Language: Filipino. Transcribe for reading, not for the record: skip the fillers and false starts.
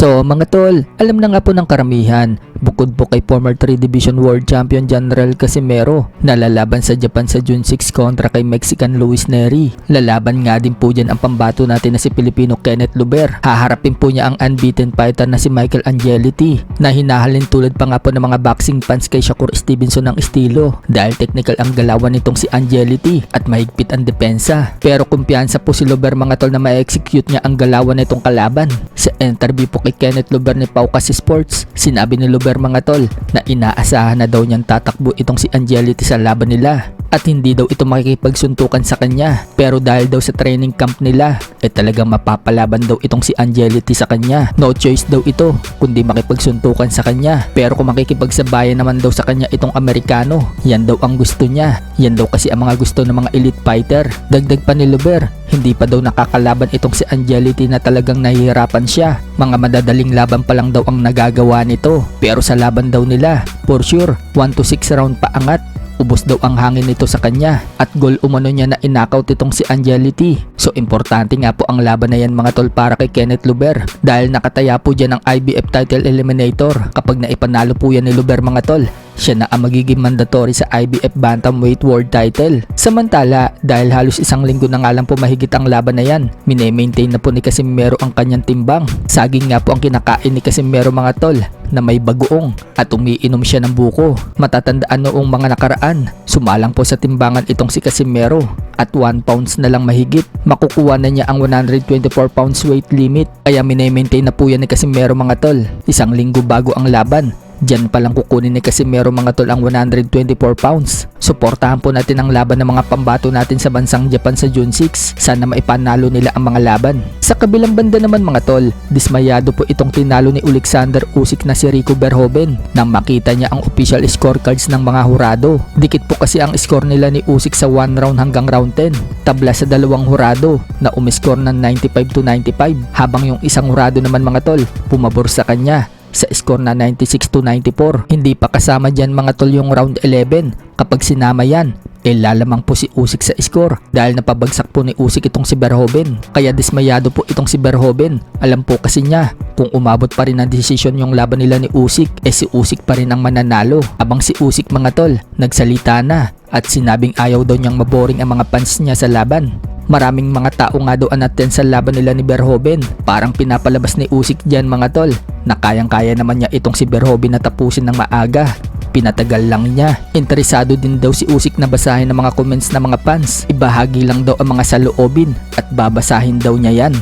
So mga tol, alam na nga po ng karamihan, bukod po kay former 3 Division World Champion General Casimero na lalaban sa Japan sa June 6 kontra kay Mexican Luis Neri. Lalaban nga din po dyan ang pambato natin na si Pilipino Kenneth Luber. Haharapin po niya ang unbeaten fighter na si Michael Angelity na hinahalin tulad pa nga po ng mga boxing fans kay Shakur Stevenson ng estilo dahil technical ang galawan nitong si Angelity at mahigpit ang depensa. Pero kumpiyansa po si Luber mga tol na ma-execute niya ang galawan nitong kalaban. Sa interview po kay Kenneth Luber ni Paucas Sports, sinabi ni Luber mga tol na inaasahan na daw niyang tatakbo itong si Angelity sa laban nila at hindi daw ito makikipagsuntukan sa kanya, pero dahil daw sa training camp nila talagang mapapalaban daw itong si Angelity sa kanya. No choice daw ito kundi makipagsuntukan sa kanya, pero kung makikipagsabayan naman daw sa kanya itong Amerikano, yan daw ang gusto niya. Yan daw kasi ang mga gusto ng mga elite fighter. Dagdag pa ni Luber, hindi pa daw nakakalaban itong si Angelity na talagang nahihirapan siya. Mga madadaling laban pa lang daw ang nagagawa nito, pero sa laban daw nila, for sure 1 to 6 round pa angat. Ubos daw ang hangin nito sa kanya at goal umano niya na inakaut itong si Angelity. So importante nga po ang laban na yan mga tol para kay Kenneth Luber dahil nakataya po dyan ang IBF title eliminator. Kapag naipanalo po yan ni Luber mga tol, siya na ang magiging mandatory sa IBF Bantamweight World Title. Samantala, dahil halos isang linggo na nga lang po mahigit ang laban na yan, mine-maintain na po ni Casimero ang kanyang timbang. Saging nga po ang kinakain ni Casimero mga tol na may bagoong at umiinom siya ng buko. Matatandaan noong mga nakaraan, sumalang po sa timbangan itong si Casimero at 1 pounds na lang mahigit. Makukuha na niya ang 124 pounds weight limit. Kaya mine-maintain na po yan ni Casimero mga tol. Isang linggo bago ang laban, diyan pa lang kukunin ni Casimero mga tol ang 124 pounds. Suportahan po natin ang laban ng mga pambato natin sa bansang Japan sa June 6. Sana maipanalo nila ang mga laban. Sa kabilang banda naman mga tol, dismayado po itong tinalo ni Alexander Usyk na si Rico Verhoeven nang makita niya ang official scorecards ng mga hurado. Dikit po kasi ang score nila ni Usyk sa 1 round hanggang round 10. Tabla sa dalawang hurado na umiscore ng 95 to 95 habang yung isang hurado naman mga tol pumabor sa kanya sa score na 96 to 94. Hindi pa kasama dyan mga tol yung round 11. Kapag sinama yan, lalamang po si Usyk sa score dahil napabagsak po ni Usyk itong si Verhoeven. Kaya dismayado po itong si Verhoeven. Alam po kasi niya kung umabot pa rin ang desisyon yung laban nila ni Usyk, si Usyk pa rin ang mananalo. Abang si Usyk mga tol, nagsalita na at sinabing ayaw daw niyang maboring ang mga fans niya sa laban. Maraming mga tao nga daw anaten sa laban nila ni Verhoeven. Parang pinapalabas ni Usyk dyan mga tol na kayang-kaya naman niya itong si Verhoeven na tapusin ng maaga. Pinatagal lang niya. Interesado din daw si Usyk na basahin ng mga comments ng mga fans. Ibahagi lang daw ang mga saloobin at babasahin daw niya yan.